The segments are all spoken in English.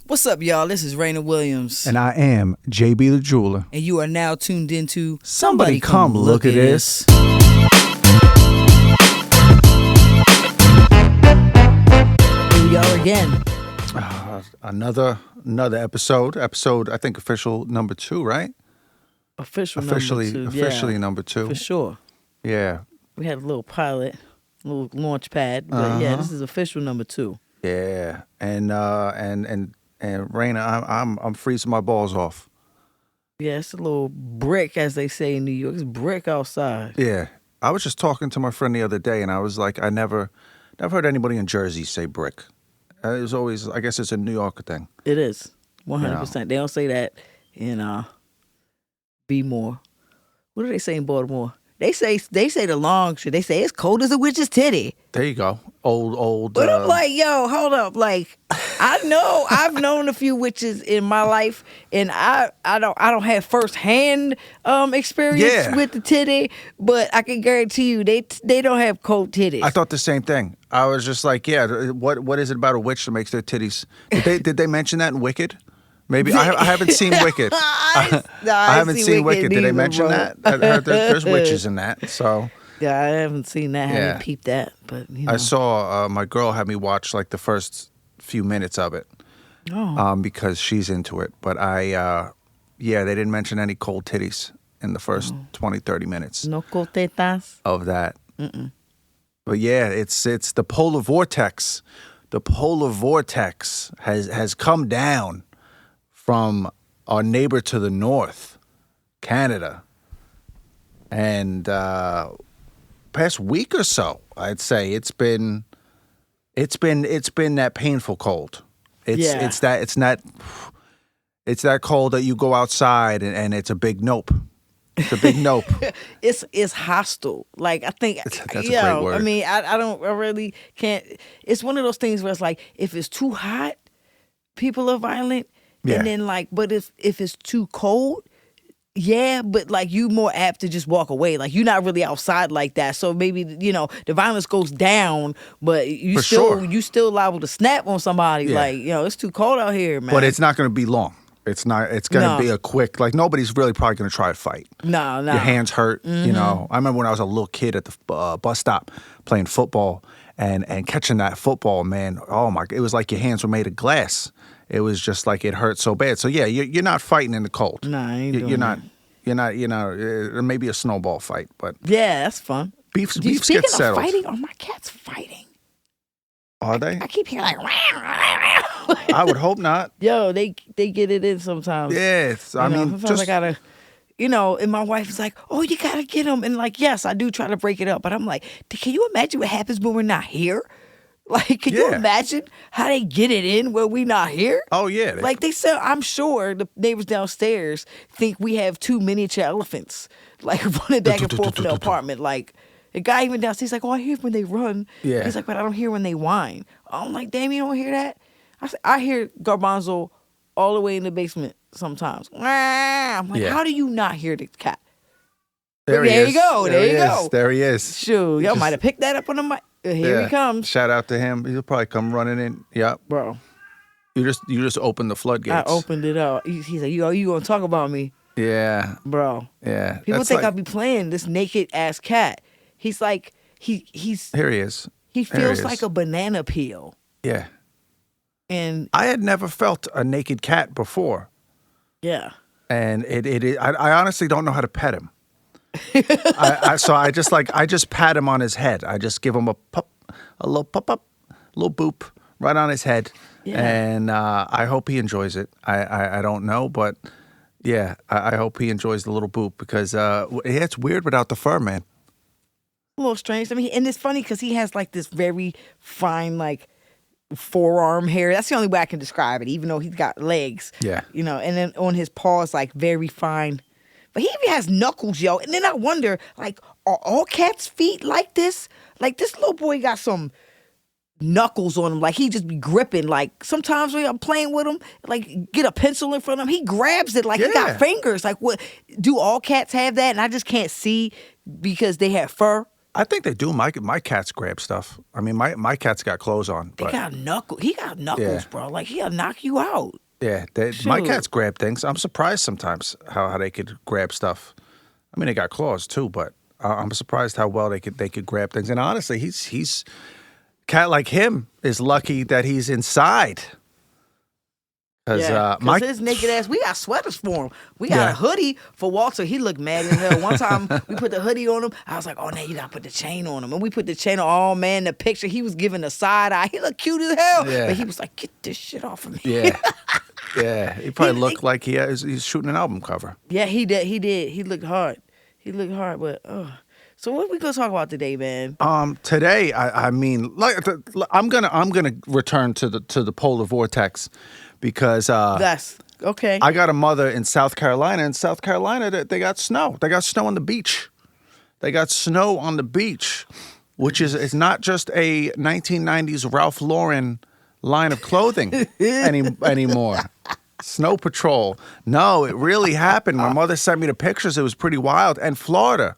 What's up, y'all? This is Reina Williams. And I am JB the Jeweler. And you are now tuned into Somebody Come Look at This. Here we are again. Another episode. I think official number 2, right? Officially number 2. For sure. Yeah. We had a little pilot, a little launch pad, but yeah, this is official number 2. Yeah. And Reina, I'm freezing my balls off. Yeah, it's a little brick, as they say in New York. It's brick outside. Yeah. I was just talking to my friend the other day, and I was like, I never heard anybody in Jersey say brick. It was always, I guess it's a New Yorker thing. It is, 100%. They don't say that in B-more. What do they say in Baltimore? They say the long shit. They say it's cold as a witch's titty. There you go. Old. But I'm like, yo, hold up. Like, I've known a few witches in my life, and I don't have firsthand experience with the titty, but I can guarantee you they don't have cold titties. I thought the same thing. I was just like, yeah, what is it about a witch that makes their titties? Did they mention that in Wicked? Maybe I haven't seen Wicked. I haven't seen Wicked. Did they mention that? I heard there's witches in that. So yeah, I haven't seen that. I haven't peeped that. But you know. I saw my girl had me watch like the first few minutes of it. Because she's into it. But they didn't mention any cold titties in the first 20, 30 minutes. No cold tetas of that. But yeah, it's the polar vortex. The polar vortex has come down from our neighbor to the north, Canada. And past week or so, I'd say it's been that painful cold. It's that cold that you go outside and it's a big nope. It's a big nope. It's hostile. Like, I think, that's a great word. I mean, I really can't. It's one of those things where it's like, if it's too hot, people are violent. Yeah. And then like, but if it's too cold, but like you more apt to just walk away. Like you're not really outside like that. So maybe, the violence goes down, but you still liable to snap on somebody. Yeah. Like, it's too cold out here, man. But it's not going to be long. It's going to be a quick, like nobody's really probably going to try to fight. No. Your hands hurt, I remember when I was a little kid at the bus stop playing football and catching that football, man. Oh my, it was like your hands were made of glass. It was just like it hurt so bad. So yeah, you're not fighting in the cold. No, I ain't doing You're not, maybe a snowball fight, but. Yeah, that's fun. Beef gets settled. Speaking of fighting, are my cats fighting? Are they? I keep hearing like, I would hope not. Yo, they get it in sometimes. Yes, I mean, sometimes I gotta, and my wife is like, oh, you gotta get them, and like, yes, I do try to break it up, but I'm like, can you imagine what happens when we're not here? Like, can you imagine how they get it in when we not here? Oh yeah, like they said, I'm sure the neighbors downstairs think we have 2 miniature elephants, like running back and forth in the apartment, like. The guy even downstairs, he's like, oh, I hear when they run. Yeah. He's like, but I don't hear when they whine. I'm like, damn, you don't hear that? I hear Garbanzo all the way in the basement sometimes. I'm like, how do you not hear the cat? There you go. There he is. Shoot, y'all might have picked that up on the mic. Here he comes. Shout out to him. He'll probably come running in. Yeah. Bro. You just opened the floodgates. I opened it up. He's like, you going to talk about me? Yeah. Bro. Yeah. People think I'll be playing this naked ass cat. He's like, he's... Here he is. He feels like a banana peel. Yeah. And... I had never felt a naked cat before. Yeah. And I honestly don't know how to pet him. So I just pat him on his head. I just give him a little boop right on his head. Yeah. And I hope he enjoys it. I don't know, but yeah, I hope he enjoys the little boop because it's weird without the fur, man. A little strange. I mean, and it's funny because he has like this very fine, like forearm hair. That's the only way I can describe it, even though he's got legs. Yeah. And then on his paws, like very fine. But he even has knuckles, yo. And then I wonder, like, are all cats' feet like this? Like, this little boy got some knuckles on him. Like, he just be gripping. Like, sometimes when I'm playing with him, like, get a pencil in front of him, he grabs it like he got fingers. Like, what? Do all cats have that? And I just can't see because they have fur. I think they do. My cats grab stuff. I mean, my cat's got clothes on. They got knuckles. He got knuckles, bro. Like, he'll knock you out. Yeah, my cats grab things. I'm surprised sometimes how they could grab stuff. I mean, they got claws too, but I'm surprised how well they could grab things. And honestly, he's cat like him is lucky that he's inside. Because his naked ass, we got sweaters for him. We got a hoodie for Walter. He looked mad as hell. One time we put the hoodie on him. I was like, oh, now you got to put the chain on him. And we put the chain on. Oh, man, the picture, he was giving a side eye. He looked cute as hell. Yeah. But he was like, get this shit off of me. Yeah. Yeah. He probably looked like he's shooting an album cover. Yeah, he did. He looked hard. But, so what we gonna talk about today, man? Today, I mean, like, I'm gonna return to the polar vortex because That's okay. I got a mother in South Carolina. In South Carolina, they got snow. They got snow on the beach. They got snow on the beach, which is not just a 1990s Ralph Lauren line of clothing anymore. Snow Patrol. No, it really happened. My mother sent me the pictures. It was pretty wild. And Florida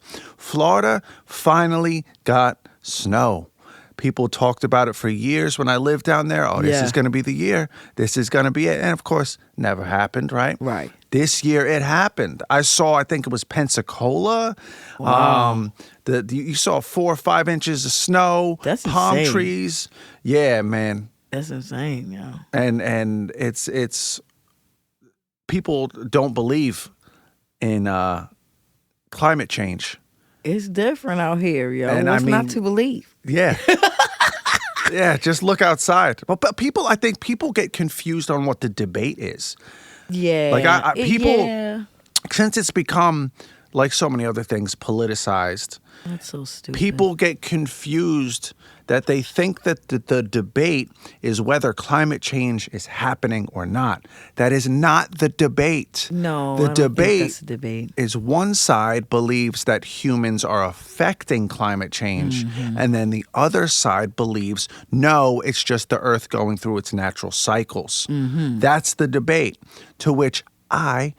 finally got snow. People talked about it for years when I lived down there. Oh, this is going to be the year. This is going to be it. And of course, never happened, right? Right. This year it happened. I think it was Pensacola. Wow. You saw 4 or 5 inches of snow. That's palm insane. trees. Yeah, man. That's insane, yo. And it's people don't believe in climate change. It's different out here, yo. And What's I mean, not to believe? Yeah. Yeah, just look outside. But I think people get confused on what the debate is. Yeah. Like people, since it's become, like so many other things, politicized. That's so stupid. People get confused that they think that the debate is whether climate change is happening or not. That is not the debate. No, the I don't debate think that's the debate. is one side believes that humans are affecting climate change, and then the other side believes, no, it's just the Earth going through its natural cycles. That's the debate, to which I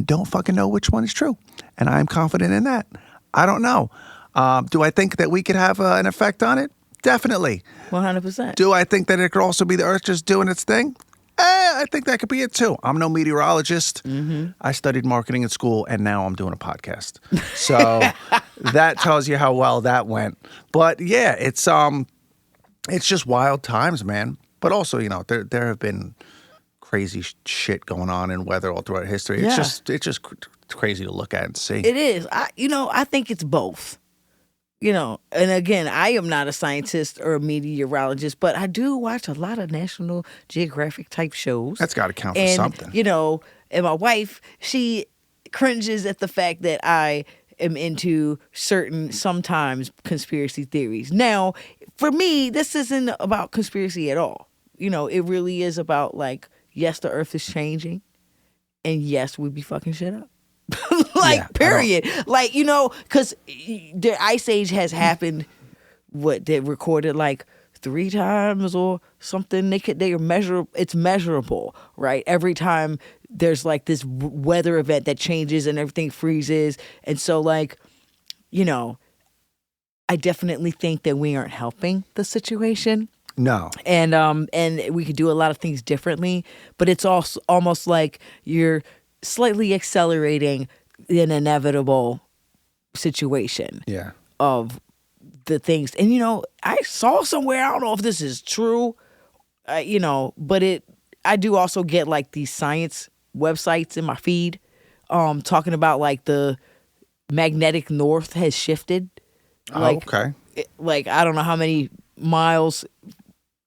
don't fucking know which one is true, and I'm confident in that. I don't know. Do I think that we could have an effect on it? Definitely. 100%. Do I think that it could also be the Earth just doing its thing? I think that could be it too. I'm no meteorologist. I studied marketing at school, and now I'm doing a podcast. So that tells you how well that went. But yeah, it's just wild times, man. But also, there have been crazy shit going on in weather all throughout history. Yeah. It's just crazy to look at and see. It is. I think it's both. And again, I am not a scientist or a meteorologist, but I do watch a lot of National Geographic type shows. That's got to count for something. And my wife, she cringes at the fact that I am into certain, sometimes, conspiracy theories. Now, for me, this isn't about conspiracy at all. It really is about, like, yes, the Earth is changing, and yes, we be fucking shit up. Period. Like, because the ice age has happened, they recorded like 3 times or something. It's measurable, right? Every time there's like this weather event that changes and everything freezes. And so, like, I definitely think that we aren't helping the situation. No. And we could do a lot of things differently, but it's also almost like you're slightly accelerating an inevitable situation of the things. And, I saw somewhere, I don't know if this is true, but I do also get like these science websites in my feed talking about like the magnetic north has shifted. Like, okay. Like, I don't know how many miles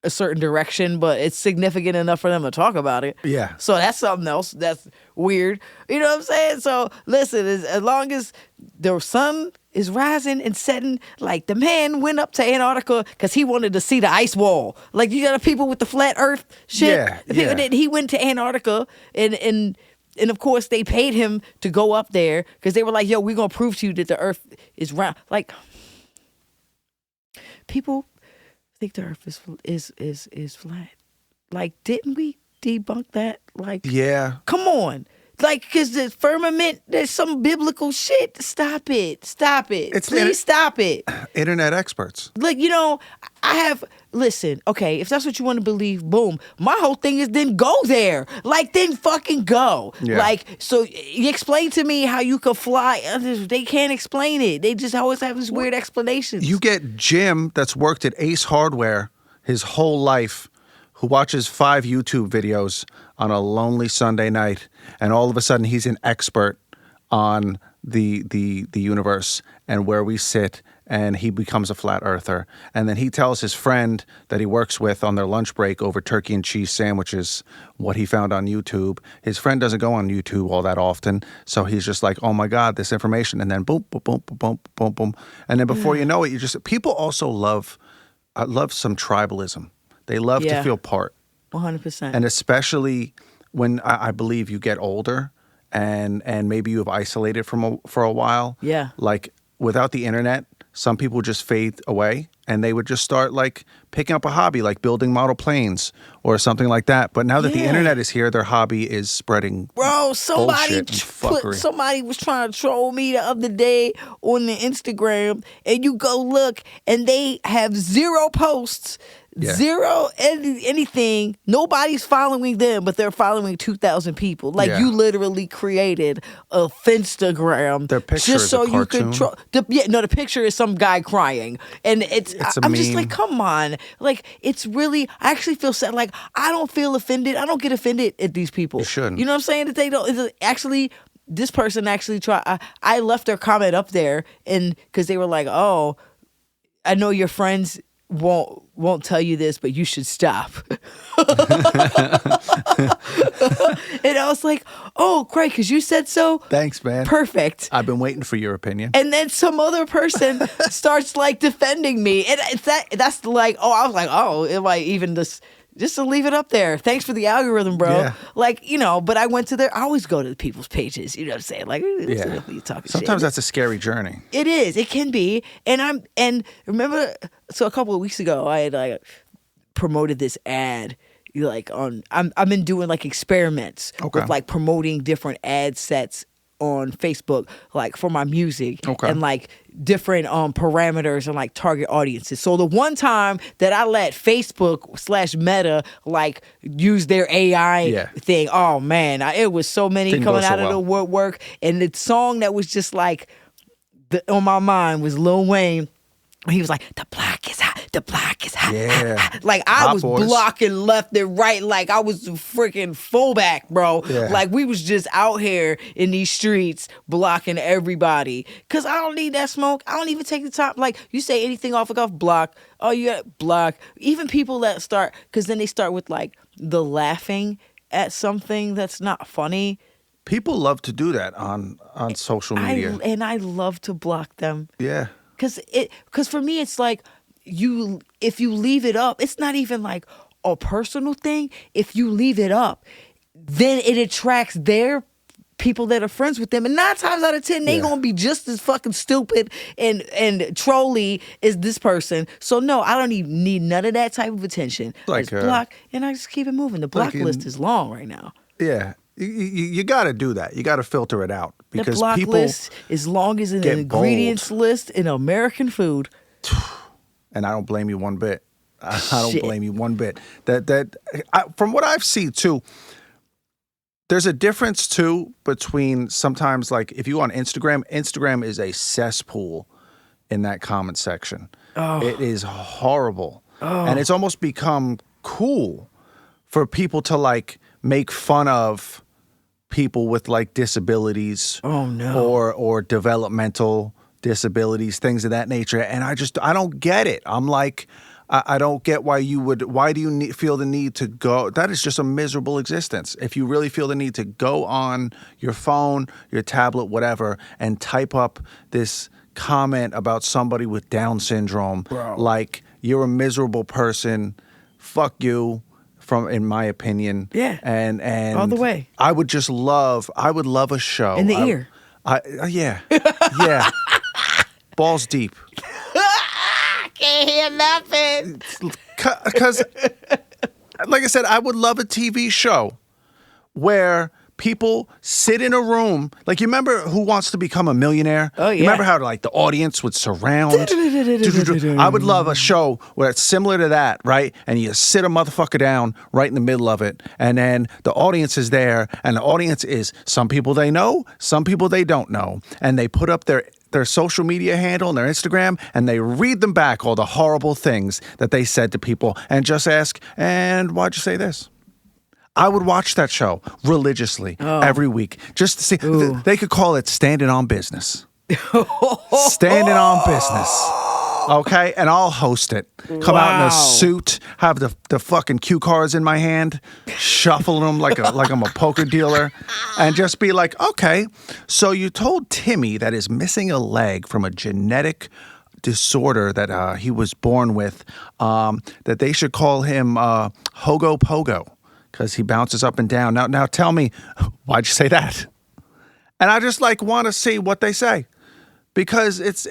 a certain direction, but it's significant enough for them to talk about it. Yeah. So that's something else that's weird. You know what I'm saying? So listen, as long as the sun is rising and setting, like the man went up to Antarctica because he wanted to see the ice wall. Like, you got the people with the flat earth shit. Yeah. The people that he went to Antarctica and of course they paid him to go up there because they were like, yo, we're gonna prove to you that the earth is round. Like, people think the earth is flat. Like, didn't we debunk that? Like, yeah. come on. Like, because the firmament, there's some biblical shit. Stop it. Stop it. Please stop it. Internet experts. Like, listen, okay, if that's what you want to believe, boom. My whole thing is then go there. Like, then fucking go. Yeah. Like, so you explain to me how you could fly. They can't explain it. They just always have these weird explanations. You get Jim that's worked at Ace Hardware his whole life, who watches 5 YouTube videos on a lonely Sunday night, and all of a sudden he's an expert on the universe and where we sit, and he becomes a flat earther. And then he tells his friend that he works with on their lunch break over turkey and cheese sandwiches what he found on YouTube. His friend doesn't go on YouTube all that often, so he's just like, oh my God, this information. And then boom, boom, boom, boom, boom, boom, boom. And then before you know it, people also love some tribalism. They love to feel part. 100%. And especially when I believe you get older and maybe you have isolated for a while. Yeah. Like without the internet, some people just fade away and they would just start like picking up a hobby like building model planes or something like that. But now that the internet is here, their hobby is spreading somebody bullshit was trying to troll me the other day on the Instagram, and you go look and they have 0 posts. Yeah. 0 anything. Nobody's following them, but they're following 2,000 people. Like you literally created a Finstagram their picture just is so a cartoon. you could. The picture is some guy crying, and I'm just like, come on. Like it's really. I actually feel sad. Like I don't feel offended. I don't get offended at these people. You shouldn't. You know what I'm saying? That they don't actually. This person actually tried. I left their comment up there, and because they were like, oh, I know your friends won't tell you this, but you should stop. And I was like, oh, great, because you said so. Thanks, man. Perfect. I've been waiting for your opinion. And then some other person starts like defending me. And that's like, I was like, am I even this? Just to leave it up there. Thanks for the algorithm, bro. Yeah. Like, but I went to I always go to the people's pages, you know what I'm saying? Like, you talking sometimes shit. That's a scary journey. It is. It can be. And remember, so a couple of weeks ago, I had like promoted this ad. Like I've been doing like experiments with like promoting different ad sets on Facebook, like for my music and like different parameters and like target audiences. So the one time that I let Facebook/Meta like use their AI thing, oh man, it was so many coming out of the woodwork. And the song that was just like on my mind was Lil Wayne. He was like, the block is hot, the block is hot. Yeah. Like I was blocking left and right. Like I was freaking fullback, bro. Yeah. Like we was just out here in these streets blocking everybody. Cause I don't need that smoke. I don't even take the time. Like you say anything off block. Oh, you got block. Even people that start, cause then they start with like the laughing at something that's not funny. People love to do that on social media. And I love to block them. Yeah. Because for me, it's like if you leave it up, it's not even like a personal thing. If you leave it up, then it attracts their people that are friends with them. And 9 times out of 10, they gonna be just as fucking stupid and trolly as this person. So no, I don't need none of that type of attention. Like just block, and I just keep it moving. The block list is long right now. Yeah. You got to do that. You got to filter it out because the block list is long as an ingredients list in American food. And I don't blame you one bit. I don't blame you one bit. From what I've seen too, there's a difference too between sometimes like if you on Instagram is a cesspool in that comment section. Oh. It is horrible. Oh. And it's almost become cool for people to like make fun of people with like disabilities or developmental disabilities, things of that nature. And I don't get it. I'm like, I don't get why do you feel the need to go? That is just a miserable existence. If you really feel the need to go on your phone, your tablet, whatever, and type up this comment about somebody with Down syndrome, like you're a miserable person, fuck you. In my opinion, and all the way. I would love a show in the ear. Yeah, balls deep. I can't hear nothing. Because, like I said, I would love a TV show where people sit in a room. Like, you remember Who Wants to Become a Millionaire? Oh, yeah. You remember how, like, the audience would surround? I would love a show where it's similar to that, right? And you sit a motherfucker down right in the middle of it, and then the audience is there, and the audience is some people they know, some people they don't know, and they put up their social media handle and their Instagram, and they read them back all the horrible things that they said to people, and just ask, and why'd you say this? I would watch that show religiously every week just to see. They could call it Standing on Business. Standing on Business. Okay? And I'll host it. Come out in a suit, have the fucking cue cards in my hand, shuffle them like I'm a poker dealer, and just be like, okay, so you told Timmy that is missing a leg from a genetic disorder that he was born with, that they should call him Hogo Pogo, because he bounces up and down. Now tell me, why'd you say that? And I just like want to see what they say, because it's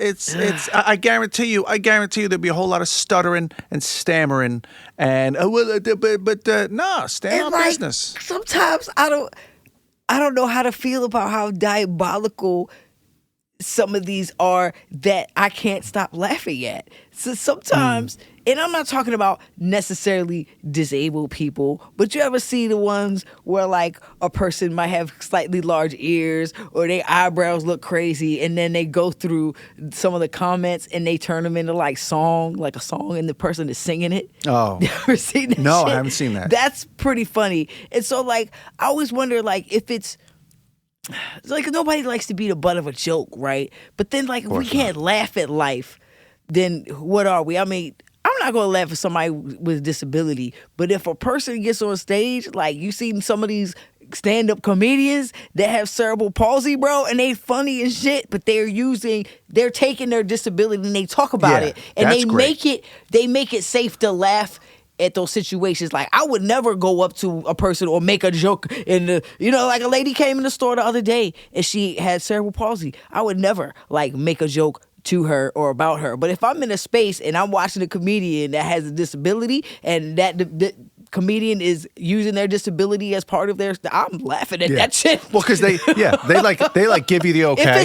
I guarantee you there'll be a whole lot of stuttering and stammering and stand on business. Sometimes I don't know how to feel about how diabolical some of these are that I can't stop laughing at. So sometimes, and I'm not talking about necessarily disabled people, but you ever see the ones where like a person might have slightly large ears or their eyebrows look crazy, and then they go through some of the comments and they turn them into like a song, and the person is singing it. Oh. You ever seen that No, shit? I haven't seen that. That's pretty funny. And so like, I always wonder like if it's like nobody likes to be the butt of a joke, right? But then like if we can't laugh at life, then what are we? I mean, I'm not going to laugh at somebody with a disability, but if a person gets on stage, like you seen some of these stand-up comedians that have cerebral palsy, bro, and they funny as shit, but they're taking their disability and they talk about it, and they make it safe to laugh at those situations. Like, I would never go up to a person or make a joke like a lady came in the store the other day and she had cerebral palsy. I would never like make a joke to her or about her. But if I'm in a space and I'm watching a comedian that has a disability and that the comedian is using their disability as part of their, I'm laughing at that shit. Well, because they give you the okay. If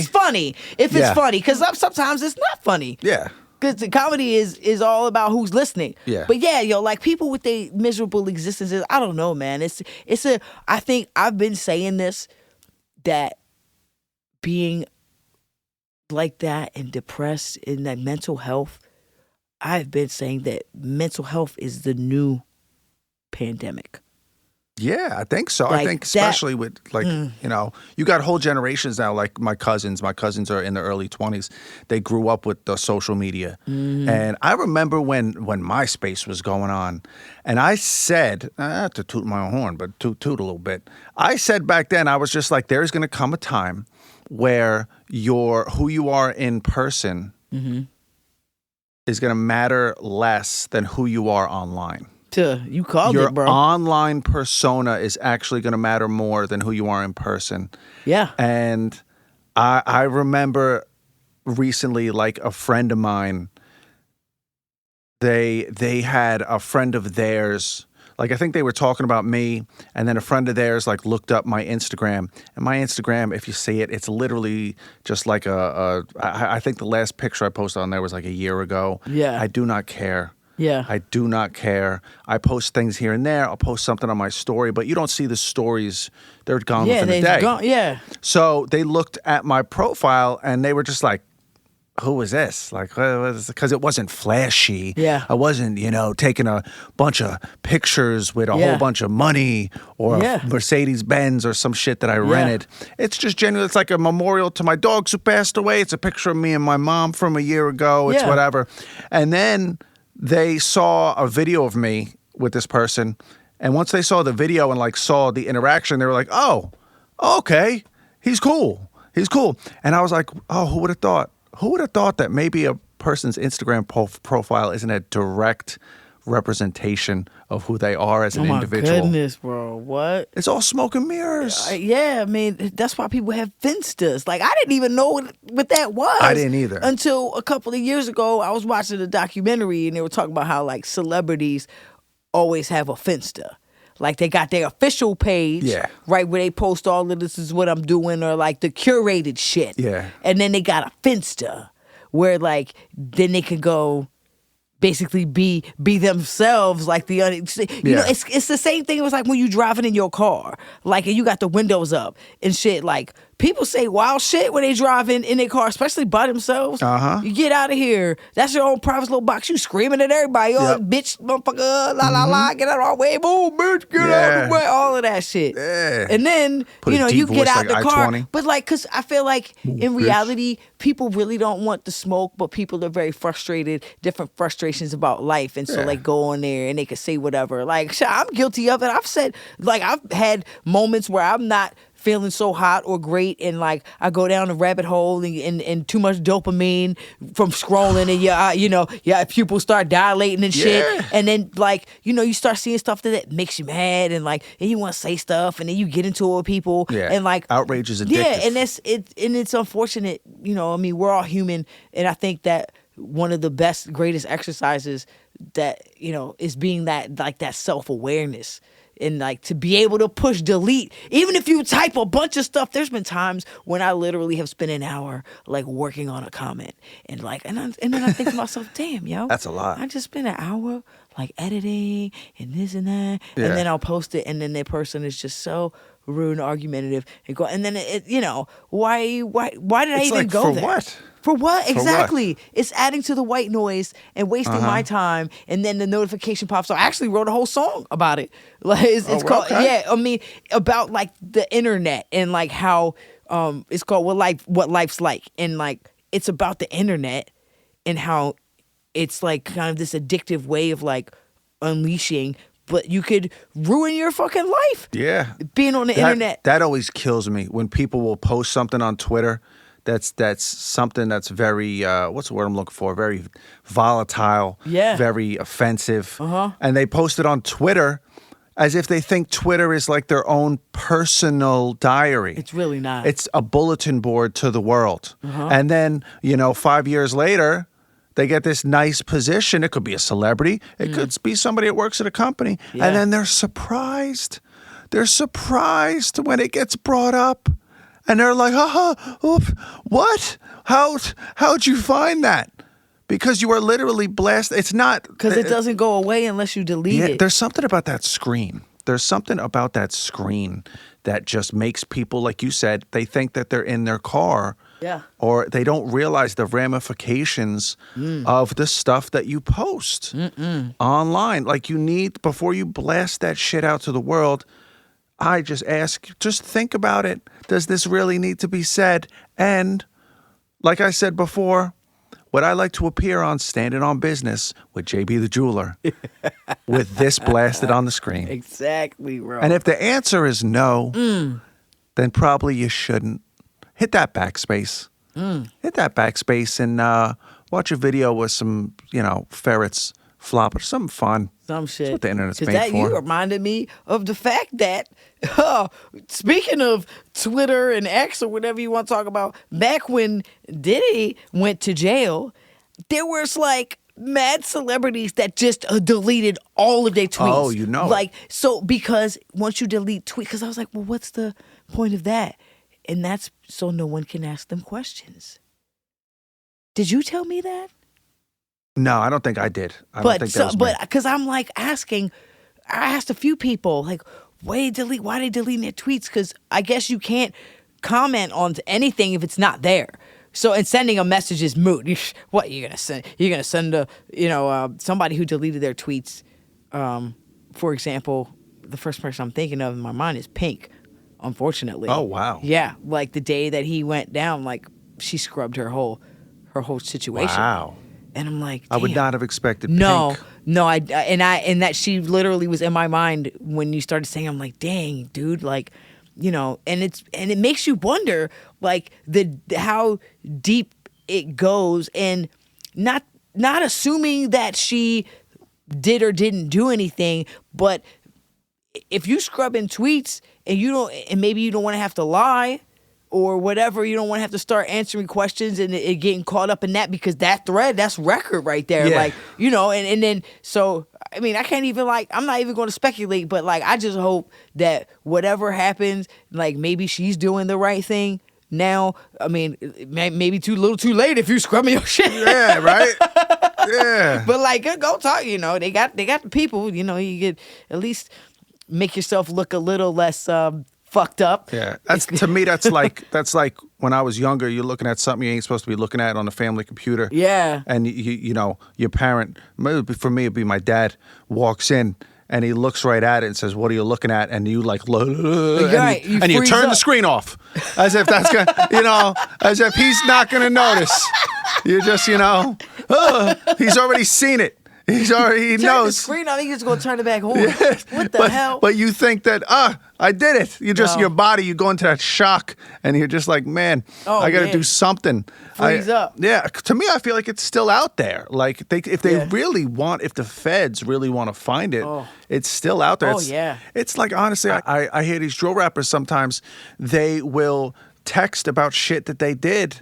it's funny, because sometimes it's not funny. Yeah. Because the comedy is all about who's listening. Yeah. But yeah, like people with their miserable existences, I don't know, man. I think I've been saying this, that being like that and depressed and that mental health, I've been saying that mental health is the new pandemic. Yeah, I think so. Like I think especially with you got whole generations now, like my cousins. My cousins are in their early 20s. They grew up with the social media. And I remember when MySpace was going on, and I said, not to toot my own horn, but toot a little bit. I said back then, I was just like, there's going to come a time where who you are in person is going to matter less than who you are online. You called Your it, bro. Your online persona is actually going to matter more than who you are in person. Yeah. And I remember recently, like a friend of mine, they had a friend of theirs. Like, I think they were talking about me, and then a friend of theirs like looked up my Instagram. And my Instagram, if you see it, it's literally just like I think the last picture I posted on there was like a year ago. Yeah. I do not care. Yeah. I do not care. I post things here and there. I'll post something on my story, but you don't see the stories. They're gone within a day. Yeah. So they looked at my profile and they were just like, who is this? Like, because it wasn't flashy. Yeah. I wasn't, taking a bunch of pictures with a whole bunch of money or a Mercedes-Benz or some shit that I rented. It's just genuine. It's like a memorial to my dogs who passed away. It's a picture of me and my mom from a year ago. It's whatever. And then they saw a video of me with this person, and once they saw the video and like saw the interaction, they were like, oh, okay, he's cool. And I was like, oh, who would have thought? Who would have thought that maybe a person's Instagram profile isn't a direct representation of who they are as an individual? Oh my goodness, bro. What? It's all smoke and mirrors. Yeah, I mean, that's why people have Finstas. Like, I didn't even know what that was. I didn't either. Until a couple of years ago, I was watching a documentary and they were talking about how, like, celebrities always have a Finsta. Like they got their official page, right, where they post all of this is what I'm doing, or like the curated shit. Yeah. And then they got a Finsta where like then they can go basically be themselves, like you know, it's the same thing. It was like when you driving in your car, like, and you got the windows up and shit. Like people say wild shit when they driving in their car, especially by themselves. You get out of here. That's your own private little box. You screaming at everybody, oh bitch, motherfucker, la la la, get out of our way, boom, bitch, get out of the way, all of that shit. And then you get out the car, I-20. But like, cause I feel like in reality, people really don't want the smoke, but people are very frustrated, different frustrations about life, and so like go on there and they can say whatever. Like I'm guilty of it. I've said, like, I've had moments where I'm not feeling so hot or great, and like I go down a rabbit hole and too much dopamine from scrolling, and your pupils start dilating and shit, and then like you start seeing stuff that makes you mad, and like and you want to say stuff, and then you get into it with people, and like outrage is addictive. And it's unfortunate. I mean, we're all human, and I think that one of the best, greatest exercises that is being that self-awareness. And like to be able to push delete, even if you type a bunch of stuff. There's been times when I literally have spent an hour like working on a comment, and like and then I think to myself, damn, yo, that's a lot. I just spent an hour like editing and this and that, and then I'll post it, and then that person is just so rude and argumentative, and then why did I even go there? What? For what? Exactly. For what? It's adding to the white noise and wasting my time, and then the notification pops up. I actually wrote a whole song about it. Like it's called I mean, about like the internet, and like how it's called what life's like, and like it's about the internet and how it's like kind of this addictive way of like unleashing, but you could ruin your fucking life. Yeah. Being on the internet. That always kills me when people will post something on Twitter that's something that's very what's the word I'm looking for? Very volatile, very offensive. And they post it on Twitter as if they think Twitter is like their own personal diary. It's really not. It's a bulletin board to the world. And then, 5 years later, they get this nice position. It could be a celebrity. It could be somebody that works at a company. And then they're surprised. They're surprised when it gets brought up. And they're like, what? How'd you find that? Because you are literally blasted. It's not. Because it doesn't go away unless you delete it. There's something about that screen. There's something about that screen that just makes people, like you said, they think that they're in their car. Yeah. Or they don't realize the ramifications of the stuff that you post online. Like before you blast that shit out to the world, I just think about it. Does this really need to be said? And like I said before, would I like to appear on Standing on Business with JB the Jeweler with this blasted on the screen? Exactly, bro. And if the answer is no, then probably you shouldn't. Hit that backspace. Hit that backspace and watch a video with some, ferrets flopping. Something fun. Some shit. That's what the internet's made for. You reminded me of the fact that, speaking of Twitter and X or whatever you want to talk about, back when Diddy went to jail, there was like mad celebrities that just deleted all of their tweets. Oh, like, so because once you delete tweets, because I was like, well, what's the point of that? And that's so no one can ask them questions. Did you tell me that? No, I don't think I did. But because I'm like I asked a few people like, why they deleting their tweets? Because I guess you can't comment on anything if it's not there. So, and sending a message is moot. What you're gonna send? You're gonna send somebody who deleted their tweets. For example, the first person I'm thinking of in my mind is Pink. Unfortunately. Oh wow. Yeah, like the day that he went down, like she scrubbed her whole situation. Wow. And I'm like, damn. I would not have expected Pink. No, and that she literally was in my mind when you started saying, I'm like, dang, dude, like, and it makes you wonder, like, how deep it goes, and not assuming that she did or didn't do anything, but if you scrub in tweets and maybe you don't want to have to lie, or whatever. You don't want to have to start answering questions and it getting caught up in that, because that thread, that's record right there. Yeah. Like, you know, and then, so, I mean, I can't even, like, I'm not even going to speculate, but, like, I just hope that whatever happens, like, maybe she's doing the right thing now. I mean, maybe too little too late if you scrubbing your shit. Yeah, right? Yeah. But, like, go talk, you know, they got the people, you know, you get at least make yourself look a little less fucked up. Yeah, to me, that's like when I was younger, you're looking at something you ain't supposed to be looking at on the family computer. Yeah. And you know, your parent, for me, it'd be my dad, walks in and he looks right at it and says, "What are you looking at?" And you like, right. and you turn the screen off, as if that's gonna, you know, as if he's not gonna notice. You're just, you know, he's already seen it. He knows. Turn the screen on, he's just gonna turn it back on. Yeah. What the hell? But you think that, I did it. You just, your body, you go into that shock and you're just like, man, I got to do something. Freeze up. Yeah. To me, I feel like it's still out there. Like if they really want, if the feds really want to find it, it's still out there. It's like, honestly, I hear these drill rappers sometimes, they will text about shit that they did,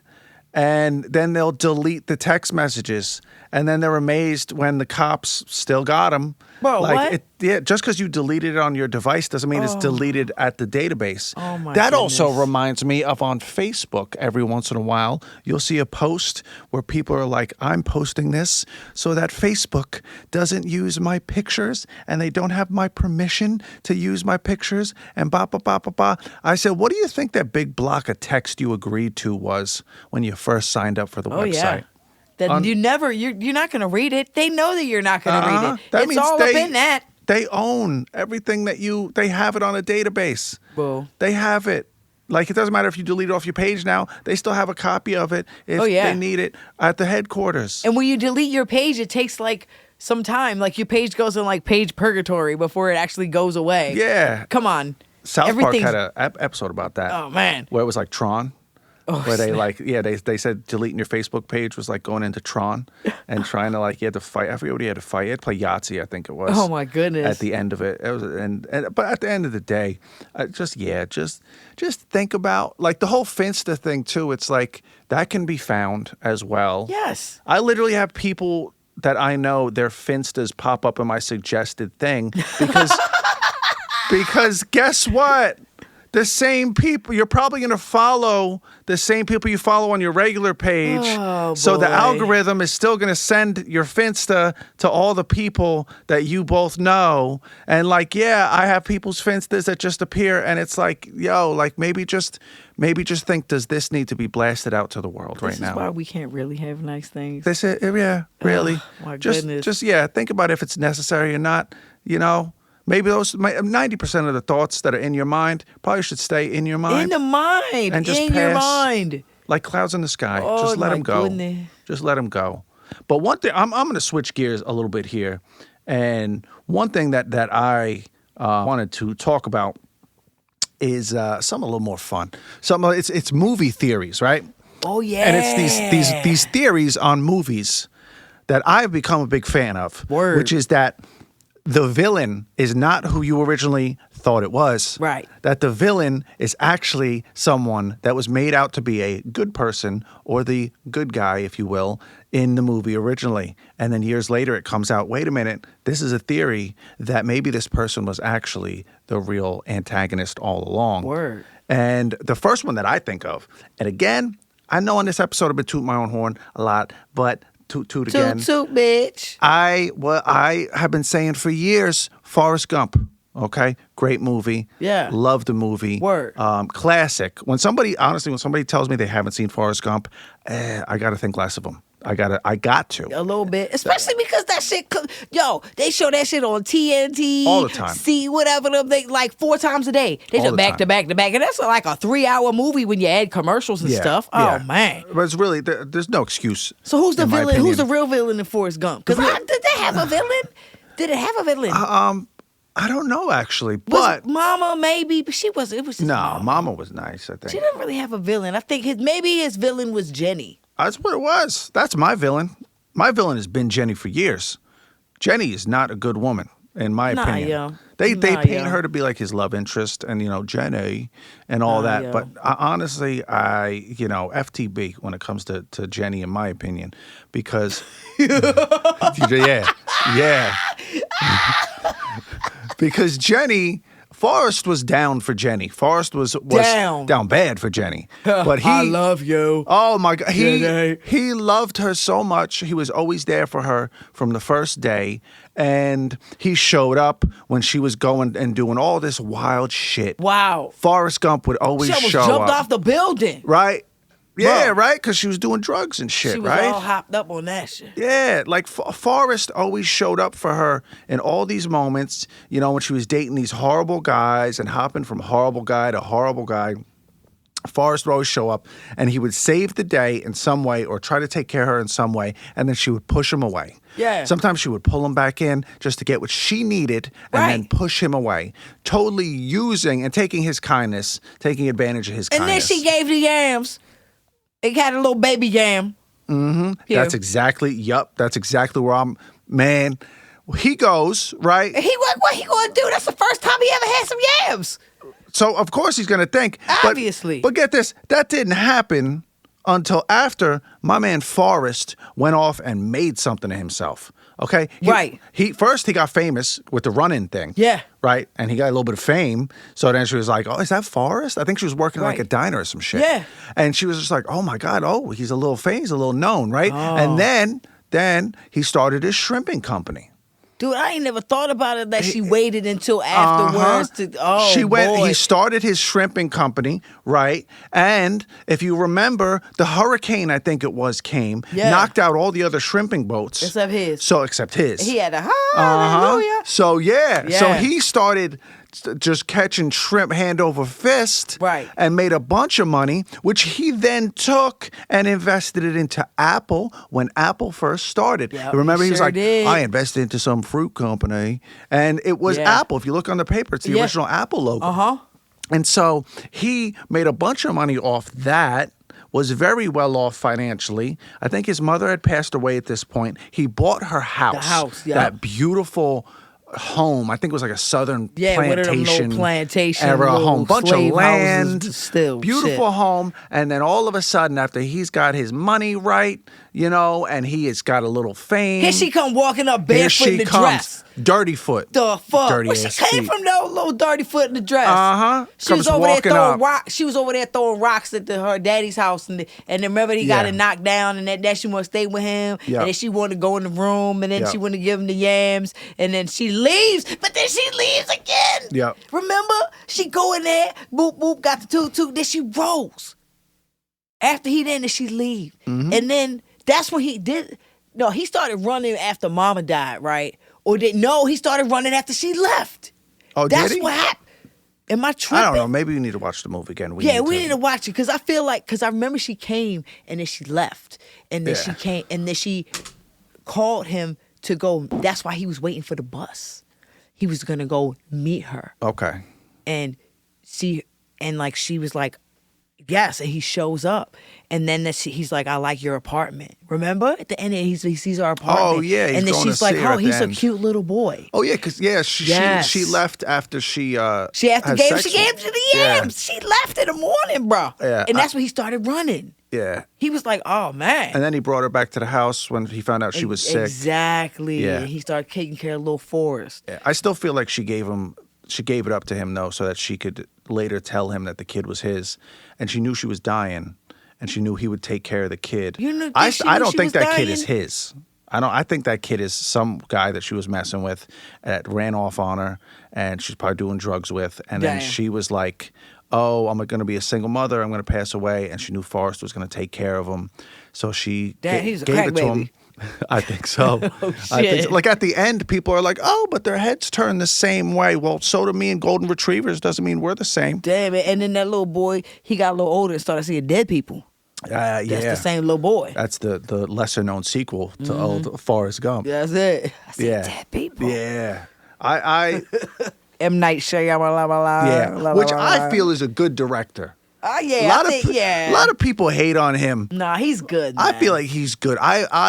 and then they'll delete the text messages. And then they're amazed when the cops still got them. Bro, like, what? Just because you deleted it on your device doesn't mean it's deleted at the database. Oh, my That goodness. also reminds me of on Facebook, every once in a while, you'll see a post where people are like, I'm posting this so that Facebook doesn't use my pictures and they don't have my permission to use my pictures and ba ba ba ba ba. I said, what do you think that big block of text you agreed to was when you first signed up for the website? Yeah. That you're not going to read it. They know that you're not going to read it. It's all up in that. They own everything that they have it on a database. Well, they have it. Like, it doesn't matter if you delete it off your page now. They still have a copy of it if they need it at the headquarters. And when you delete your page, it takes like some time. Like, your page goes in like page purgatory before it actually goes away. Yeah. Come on. South Park had an episode about that. Oh, man. Where it was like Tron. Oh, where they said deleting your Facebook page was like going into Tron and trying to, like, you had to fight. I forget what he had to fight. He had to play Yahtzee, I think it was. Oh my goodness! At the end of it, but at the end of the day, just think about, like, the whole Finsta thing too. It's like that can be found as well. Yes, I literally have people that I know, their Finstas pop up in my suggested thing because guess what? The same people, you're probably going to follow the same people you follow on your regular page. Oh, so the boy. algorithm is still going to send your Finsta to all the people that you both know. And, like, yeah, I have people's Finstas that just appear, and it's like, yo, like, maybe just think, does this need to be blasted out to the world right now? This is why we can't really have nice things. Yeah, really. Oh, my goodness. Just think about if it's necessary or not, you know. Maybe those 90% of the thoughts that are in your mind probably should stay in your mind. In the mind. And just in pass your mind. like clouds in the sky. Oh, just let my them go. goodness. Just let them go. But one thing, I'm going to switch gears a little bit here. And one thing that I wanted to talk about is something a little more fun. It's movie theories, right? Oh, yeah. And it's these theories on movies that I've become a big fan of. Word. Which is that the villain is not who you originally thought it was. Right. That the villain is actually someone that was made out to be a good person, or the good guy, if you will, in the movie originally. And then years later it comes out, wait a minute, this is a theory that maybe this person was actually the real antagonist all along. Word. And the first one that I think of, and again, I know on this episode I've been tooting my own horn a lot, but toot again. Toot, bitch. I have been saying for years, Forrest Gump. Okay, great movie. Yeah, love the movie. Word. Classic. When somebody tells me they haven't seen Forrest Gump, I got to think less of them. I got to. A little bit. Especially because that shit, they show that shit on TNT. All the time. See, whatever, they like 4 times a day. They just back to back to back. And that's like a 3-hour movie when you add commercials and stuff. Oh, man. But it's really, there's no excuse. So who's the villain? Who's the real villain in Forrest Gump? Because did they have a villain? Did it have a villain? I don't know, actually. But Mama, maybe, but she wasn't. It was just Mama was nice, I think. She didn't really have a villain. I think maybe his villain was Jenny. That's what it was. That's my villain. My villain has been Jenny for years. Jenny is not a good woman. in my opinion. Yo. They paint her to be like his love interest and, Jenny and all that. Yo. But honestly, FTB when it comes to Jenny, in my opinion, because, yeah. Because Jenny... Forrest was down for Jenny. Forrest was down bad for Jenny. But I love you. Oh my God. He loved her so much. He was always there for her from the first day. And he showed up when she was going and doing all this wild shit. Wow. Forrest Gump would always show up. Jumped off the building. Right? Yeah, right? Because she was doing drugs and shit, right? She was all hopped up on that shit. Yeah, like Forrest always showed up for her in all these moments, when she was dating these horrible guys and hopping from horrible guy to horrible guy. Forrest would always show up, and he would save the day in some way or try to take care of her in some way, and then she would push him away. Yeah. Sometimes she would pull him back in just to get what she needed and then push him away. Totally using and taking his kindness, taking advantage of his kindness. And then she gave the yams. It had a little baby yam. Mm-hmm. That's exactly where man, he goes, right? What he gonna do? That's the first time he ever had some yams. So, of course, he's gonna think. Obviously. But get this, that didn't happen until after my man Forrest went off and made something of himself. Okay? He got famous with the run-in thing. Yeah. Right? And he got a little bit of fame. So then she was like, oh, is that Forrest? I think she was working like a diner or some shit. Yeah. And she was just like, oh my God, he's a little famous, a little known, right? Oh. And then he started his shrimping company. Dude, I ain't never thought about it that she waited until afterwards He started his shrimping company, right? And if you remember, the hurricane, I think it was, came, knocked out all the other shrimping boats. Except his. He had a hallelujah. So, So he started just catching shrimp hand over fist, right? And made a bunch of money, which he then took and invested it into Apple when Apple first started. Yep, Remember, he was like, did. I invested into some fruit company, and it was Apple. If you look on the paper, it's the original Apple logo. And so he made a bunch of money off that. Was very well off financially. I think his mother had passed away at this point. He bought her house. The house, that beautiful home. I think it was like a southern plantation era home, bunch of land, still beautiful home. And then all of a sudden, after he's got his money right, and he has got a little fame. Here she come walking up barefoot in the dress. Dirty foot. The fuck? Dirty Where she came feet. from though, little dirty foot in the dress. She was over there throwing rocks. She was over there throwing rocks at her daddy's house, and then remember he got it knocked down, and that she wanted to stay with him, and then she wanted to go in the room, and then she wanted to give him the yams, and then she leaves, but then she leaves again. Yep. Remember? She go in there, boop boop, got the toot, then she rolls. After he then she leave, and then that's when he did. No, he started running after Mama died, right? He started running after she left. Oh, that's did he? What happened. Am I tripping? I don't know. Maybe we need to watch the movie again. We need to watch it because I feel like I remember she came and then she left and then she came and then she called him to go. That's why he was waiting for the bus. He was gonna go meet her. Okay. And she was like, yes, and he shows up, and then he's like, "I like your apartment." Remember at the end, he sees our apartment. Oh yeah, and then she's like, "Oh, he's a cute little boy." Oh yeah, because she left after she gave him the yams. She left in the morning, bro. Yeah, and that's when he started running. Yeah, he was like, "Oh man!" And then he brought her back to the house when he found out she was sick. Exactly. Yeah, he started taking care of little Forrest. Yeah. I still feel like she gave it up to him though, so that she could later tell him that the kid was his, and she knew she was dying, and she knew he would take care of the kid. I don't think that kid is his. I think that kid is some guy that she was messing with that ran off on her, and she's probably doing drugs with, and then she was like, "Oh, I'm going to be a single mother. I'm going to pass away," and she knew Forrest was going to take care of him, so she he's a gave crack it to baby. him. I think so. Oh, shit. I think so. Like at the end, people are like, "Oh, but their heads turn the same way." Well, so do me and golden retrievers. Doesn't mean we're the same. Damn it! And then that little boy, he got a little older and started seeing dead people. That's the same little boy. That's the lesser known sequel to old Forrest Gump. That's it. I see dead people. Yeah. I M. Night Shyamalan. Yeah. Which I feel is a good director. A lot of people hate on him. Nah, he's good, man. I feel like he's good.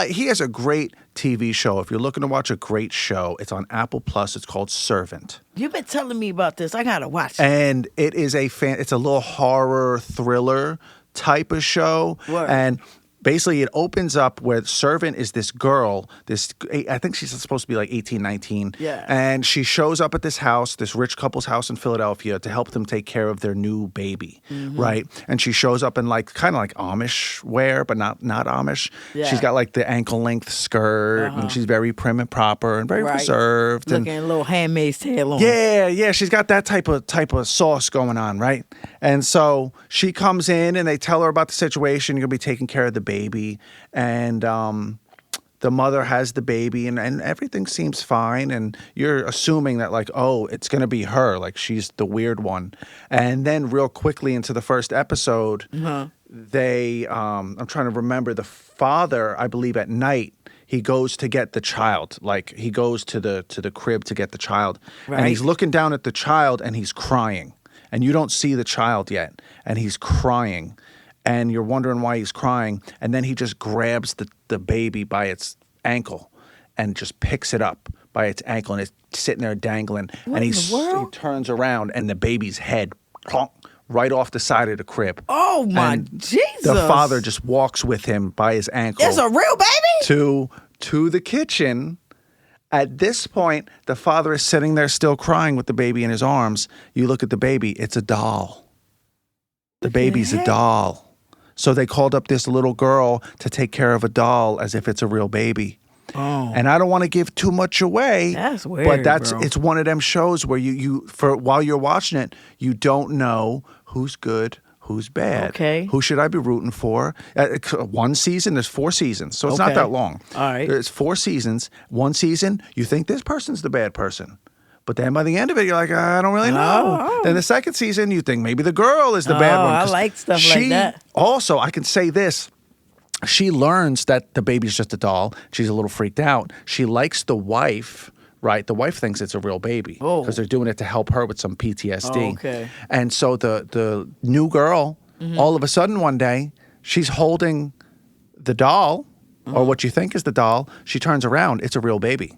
He has a great TV show. If you're looking to watch a great show, it's on Apple Plus. It's called Servant. You've been telling me about this. I gotta watch it. And it is it's a little horror thriller type of show. Word. And basically, it opens up where Servant is this girl, I think she's supposed to be like 18, 19. Yeah. And she shows up at this house, this rich couple's house in Philadelphia to help them take care of their new baby, right? And she shows up in like kind of like Amish wear, but not Amish. Yeah. She's got like the ankle length skirt and she's very prim and proper and very reserved. Looking a little Handmaid's Tale on. Yeah, she's got that type of sauce going on, right? And so she comes in and they tell her about the situation. You're gonna be taking care of the baby, and the mother has the baby, and everything seems fine, and you're assuming that like, oh, it's gonna be her, like she's the weird one. And then real quickly into the first episode, they I'm trying to remember, the father, I believe at night, he goes to get the child. Like he goes to the crib to get the child. Right. And he's looking down at the child and he's crying. And you don't see the child yet. And he's crying. And you're wondering why he's crying. And then he just grabs the baby by its ankle and just picks it up by its ankle. And it's sitting there dangling. What and he turns around and the baby's head clonk, right off the side of the crib. Oh, my Jesus. The father just walks with him by his ankle. It's a real baby? To the kitchen. At this point, the father is sitting there still crying with the baby in his arms. You look at the baby, it's a doll. The baby's a doll. So they called up this little girl to take care of a doll as if it's a real baby. Oh. And I don't want to give too much away. That's weird, but bro. It's one of them shows where while you're watching it, you don't know who's good, who's bad. Okay. Who should I be rooting for? One season, there's 4 seasons, so it's not that long. All right. There's 4 seasons. One season, you think this person's the bad person. But then by the end of it, you're like, I don't really know. Oh. Then the second season, you think maybe the girl is the bad one. I like stuff like that. Also, I can say this. She learns that the baby's just a doll. She's a little freaked out. She likes the wife, right? The wife thinks it's a real baby because they're doing it to help her with some PTSD. Oh, okay. And so the new girl, all of a sudden one day, she's holding the doll, or what you think is the doll. She turns around. It's a real baby.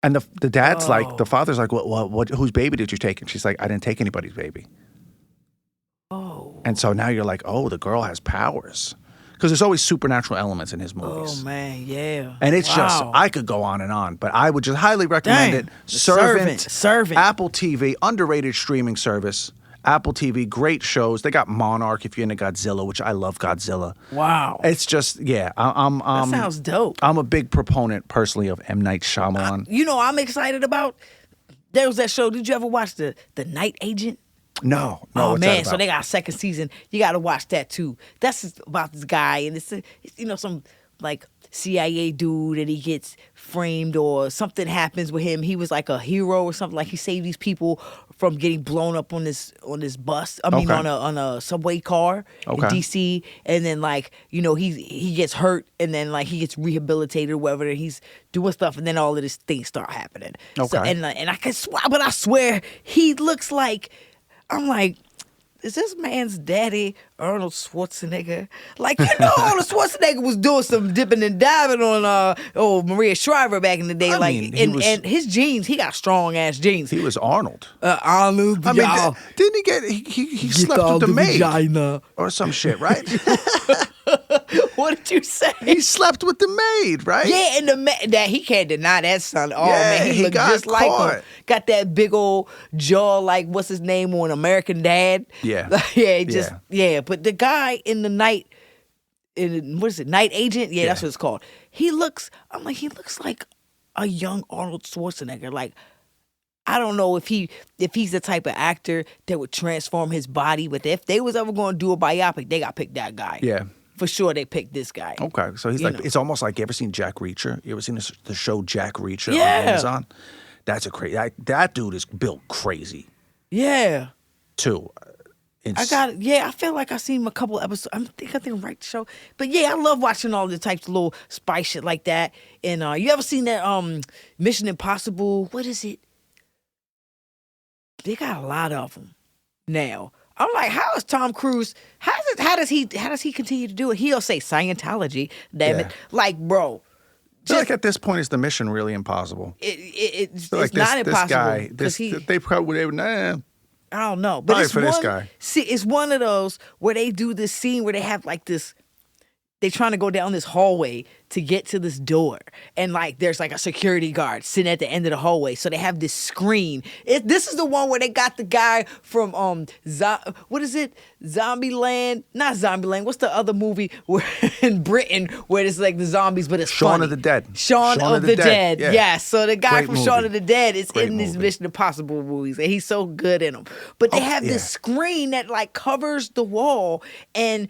And the dad's like, the father's like, what, whose baby did you take? And she's like, I didn't take anybody's baby. Oh. And so now you're like, oh, the girl has powers. Because there's always supernatural elements in his movies. Oh, man, yeah. And it's just, I could go on, but I would just highly recommend it. Servant. Apple TV, underrated streaming service. Apple TV, great shows. They got Monarch if you're into Godzilla, which I love Godzilla. Wow. It's just, that sounds dope. I'm a big proponent, personally, of M. Night Shyamalan. I'm excited about? There was that show. Did you ever watch the Night Agent? No. Oh, man. So they got a second season. You got to watch that, too. That's about this guy, and it's some, like, CIA dude, and he gets framed or something happens with him. He was like a hero or something. Like he saved these people from getting blown up on this bus. On a subway car in DC. And then he gets hurt, and then he gets rehabilitated or whatever. And he's doing stuff, and then all of these things start happening. Okay. So, and I can swear, but I swear he looks like, I'm like, is this man's daddy Arnold Schwarzenegger? Arnold Schwarzenegger was doing some dipping and diving on Maria Shriver back in the day. And his genes, he got strong ass genes. He was Arnold. Arnold. Didn't he get he slept with the maid vagina or some shit, right? What did you say? He slept with the maid, right? Yeah, and that he can't deny that son. Oh man, he looked just like him. Got that big old jaw, like what's his name on American Dad? Yeah, But the guy in the Night Agent? Yeah, that's what it's called. He looks like a young Arnold Schwarzenegger. Like, I don't know if he's the type of actor that would transform his body, but if they was ever going to do a biopic, they got to pick that guy. Yeah. For sure, they picked this guy. Okay, so he's it's almost like, you ever seen Jack Reacher? You ever seen the show Jack Reacher on Amazon? That's that dude is built crazy. Yeah. Too. I feel like I've seen him a couple episodes. I think right show. But yeah, I love watching all the types of little spy shit like that. And you ever seen that Mission Impossible? What is it? They got a lot of them now. I'm like, how is Tom Cruise? How does he continue to do it? He'll say Scientology, damn it. Like, bro, I feel like at this point, is the mission really impossible? It's like not impossible. This guy, they probably would. Nah. I don't know, but It's for this guy. See, it's one of those where they do this scene where they have like this. They're trying to go down this hallway to get to this door. And like there's like a security guard sitting at the end of the hallway. So they have this screen. This is the one where they got the guy from what is it? Zombieland? Not Zombieland. What's the other movie where in Britain where it's like the zombies, but it's Shaun funny? of the Dead. Shaun of the Dead. Yeah. Yes. So the guy Great from movie. Shaun of the Dead is Great in these movie. Mission Impossible movies, and he's so good in them. But they have this screen that like covers the wall, and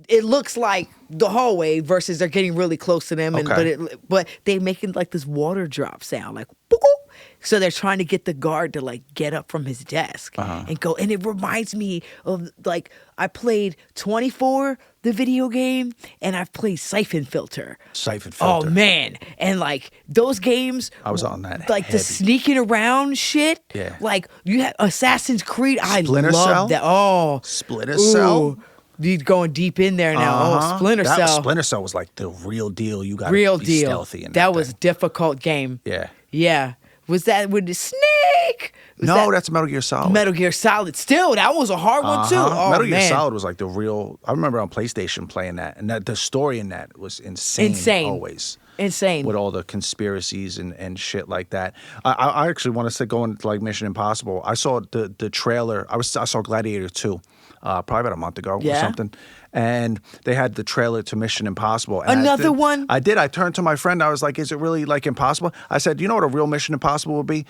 it looks like the hallway versus they're getting really close to them, and but they making like this water drop sound, like boop, boop. So they're trying to get the guard to like get up from his desk and go. And it reminds me of like I played 24, the video game, and I've played Siphon Filter. Siphon Filter. Oh man, and like those games, I was on that. Like the sneaking around shit. Yeah. Like you had Assassin's Creed. Splinter I love Cell? that. Oh, Splinter Cell. He's going deep in there now. Oh, Splinter Cell. Splinter Cell was like the real deal. You got Real be deal. stealthy in That was thing. difficult game. Yeah. Yeah. Was that with the snake? That's Metal Gear Solid. Metal Gear Solid. Still, that was a hard one too. Oh, Metal Gear man. Solid was like the real. I remember on PlayStation playing that, and the story in that was insane. Always. Insane. With all the conspiracies and shit like that. I actually want to go into like Mission Impossible. I saw the trailer. I saw Gladiator 2, probably about a month ago or something. And they had the trailer to Mission Impossible. And Another one? I did. I turned to my friend. I was like, is it really like impossible? I said, you know what a real Mission Impossible would be?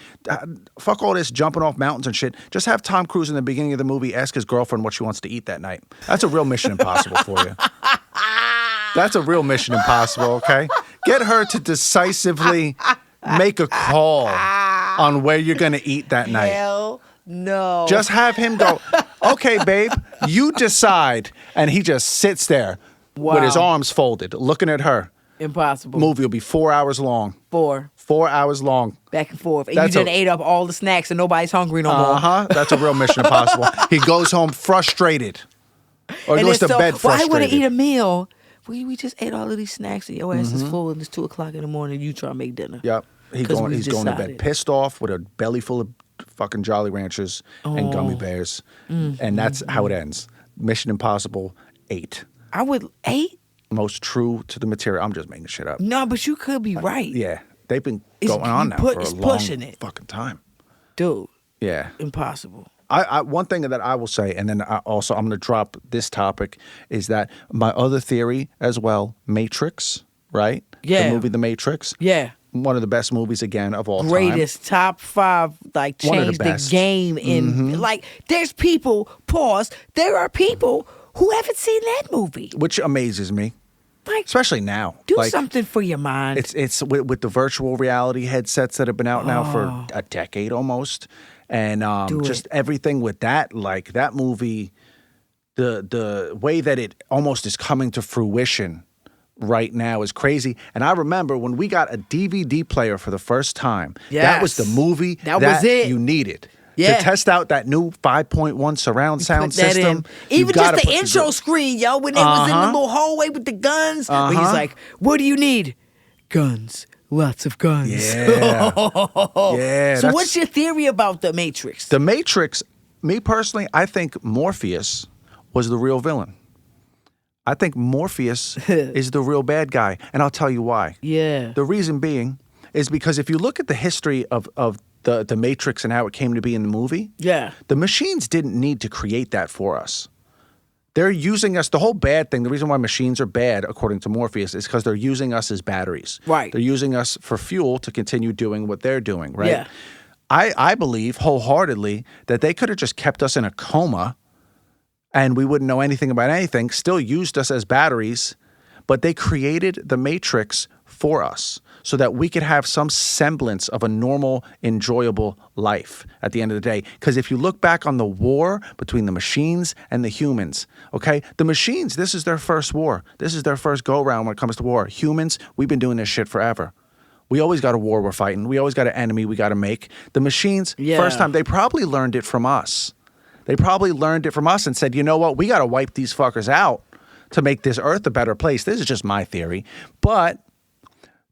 Fuck all this jumping off mountains and shit. Just have Tom Cruise in the beginning of the movie ask his girlfriend what she wants to eat that night. That's a real Mission Impossible for you. That's a real Mission Impossible, okay? Get her to decisively make a call on where you're going to eat that night. Hell no. Just have him go, okay, babe, you decide. And he just sits there with his arms folded, looking at her. Impossible. Movie will be 4 hours long. 4 hours long. Back and forth. And you done ate up all the snacks and nobody's hungry no more. That's a real Mission Impossible. He goes home frustrated. Or goes to bed frustrated. Well, I want to eat a meal. We just ate all of these snacks and your ass is full and it's 2 o'clock in the morning. You try to make dinner. Yep. He's going to bed pissed off with a belly full of fucking Jolly Ranchers and gummy bears. And that's how it ends. Mission Impossible 8. I would 8? Most true to the material. I'm just making shit up. No, but you could be right. Yeah. They've been going on now for a long fucking time. Dude. Yeah. Impossible. One thing that I will say, and then I'm going to drop this topic, is that my other theory as well, Matrix, right? Yeah. The movie The Matrix. Yeah. One of the best movies, again, of all time. Greatest, top 5, like, changed the game in, like, there's people, there are people who haven't seen that movie. Which amazes me. Like, especially now. Do something for your mind. It's with the virtual reality headsets that have been out now for a decade almost. And just everything with that, like that movie, the way that it almost is coming to fruition right now is crazy. And I remember when we got a DVD player for the first time, that was the movie that was it. You needed. Yeah. To test out that new 5.1 surround sound system. Even just the intro screen, yo, when they was in the little hallway with the guns. Where he's like, what do you need? Guns. Lots of guns. Yeah. Yeah. So what's your theory about The Matrix? The Matrix, me personally, I think Morpheus was the real villain. I think Morpheus is the real bad guy. And I'll tell you why. Yeah. The reason being is because if you look at the history of the Matrix and how it came to be in the movie, the machines didn't need to create that for us. They're using us, the whole bad thing, the reason why machines are bad, according to Morpheus, is because they're using us as batteries. Right. They're using us for fuel to continue doing what they're doing, right? Yeah. I believe wholeheartedly that they could have just kept us in a coma and we wouldn't know anything about anything, still used us as batteries, but they created the Matrix for us so that we could have some semblance of a normal, enjoyable life at the end of the day. Because if you look back on the war between the machines and the humans, okay, the machines, this is their first war. This is their first go-round when it comes to war. Humans, we've been doing this shit forever. We always got a war we're fighting. We always got an enemy we got to make. The machines, first time, they probably learned it from us. They probably learned it from us and said, you know what, we got to wipe these fuckers out to make this earth a better place. This is just my theory. But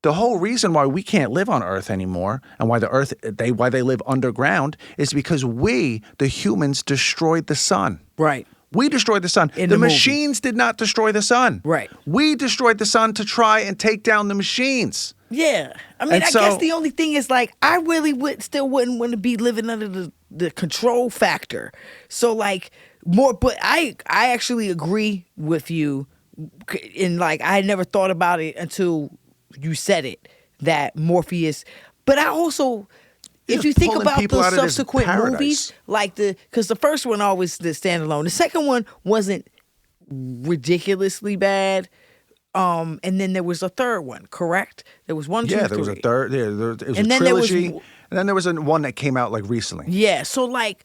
the whole reason why we can't live on Earth anymore and why why they live underground is because we, the humans, destroyed the sun. Right. We destroyed the sun. The machines did not destroy the sun. Right. We destroyed the sun to try and take down the machines. Yeah. I mean, I guess the only thing is, like, I really wouldn't want to be living under the control factor. So, like, but I actually agree with you. And, like, I had never thought about it until you said it, that Morpheus. But I also... If you think about the subsequent movies, like because the first one always the standalone, the second one wasn't ridiculously bad, and then there was a third one, correct? There was one, two, three. Yeah, there was a third. Yeah, it was a trilogy, and then there was one that came out like recently. Yeah, so like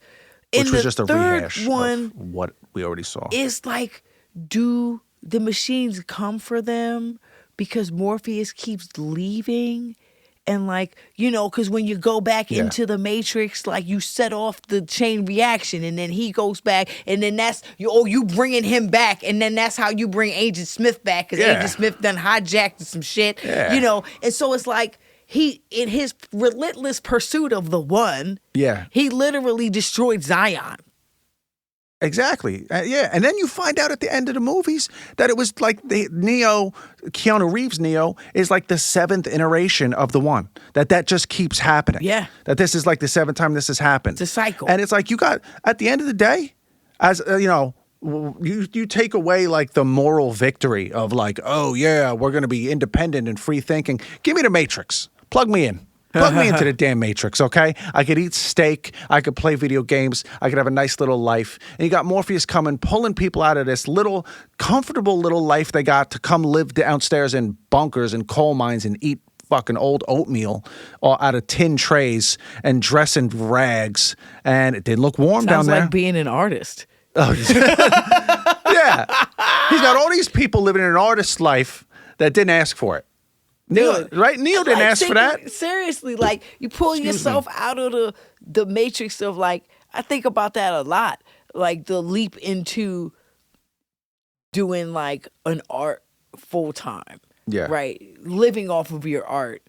in which was the just a third rehash one, of what we already saw. It's like, do the machines come for them because Morpheus keeps leaving? And like, you know, because when you go back into the Matrix, like you set off the chain reaction and then he goes back and then that's, you bringing him back. And then that's how you bring Agent Smith back because Agent Smith done hijacked some shit, you know. And so it's like he, in his relentless pursuit of the one, he literally destroyed Zion. Exactly. And then you find out at the end of the movies that it was like Keanu Reeves' Neo is like the 7th iteration of the one. That just keeps happening. Yeah. That this is like the 7th time this has happened. It's a cycle. And it's like you got, at the end of the day, as you know, you take away like the moral victory of like, oh yeah, we're going to be independent and free thinking. Give me the Matrix. Plug me in. Plug me into the damn Matrix, okay? I could eat steak. I could play video games. I could have a nice little life. And you got Morpheus coming, pulling people out of this little, comfortable little life they got to come live downstairs in bunkers and coal mines and eat fucking old oatmeal out of tin trays and dress in rags. And it didn't look warm down there. Sounds like being an artist. Oh, yeah. He's got all these people living in an artist's life that didn't ask for it. Neo didn't ask for that. Seriously, like you pull yourself out of the matrix of like, I think about that a lot. Like the leap into doing like an art full time. Yeah. Right. Living off of your art.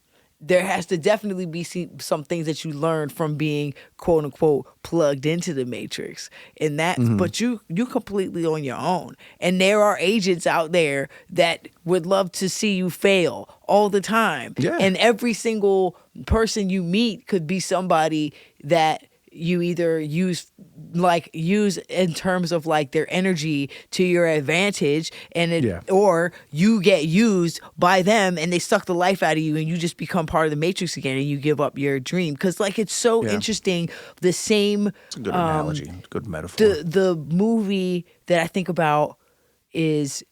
There has to definitely be some things that you learn from being quote unquote plugged into the matrix. And that, but you completely on your own. And there are agents out there that would love to see you fail all the time. Yeah. And every single person you meet could be somebody that you either use in terms of like their energy to your advantage or you get used by them and they suck the life out of you and you just become part of the matrix again and you give up your dream. Because like it's so interesting. The same it's a good analogy, good metaphor. The movie that I think about is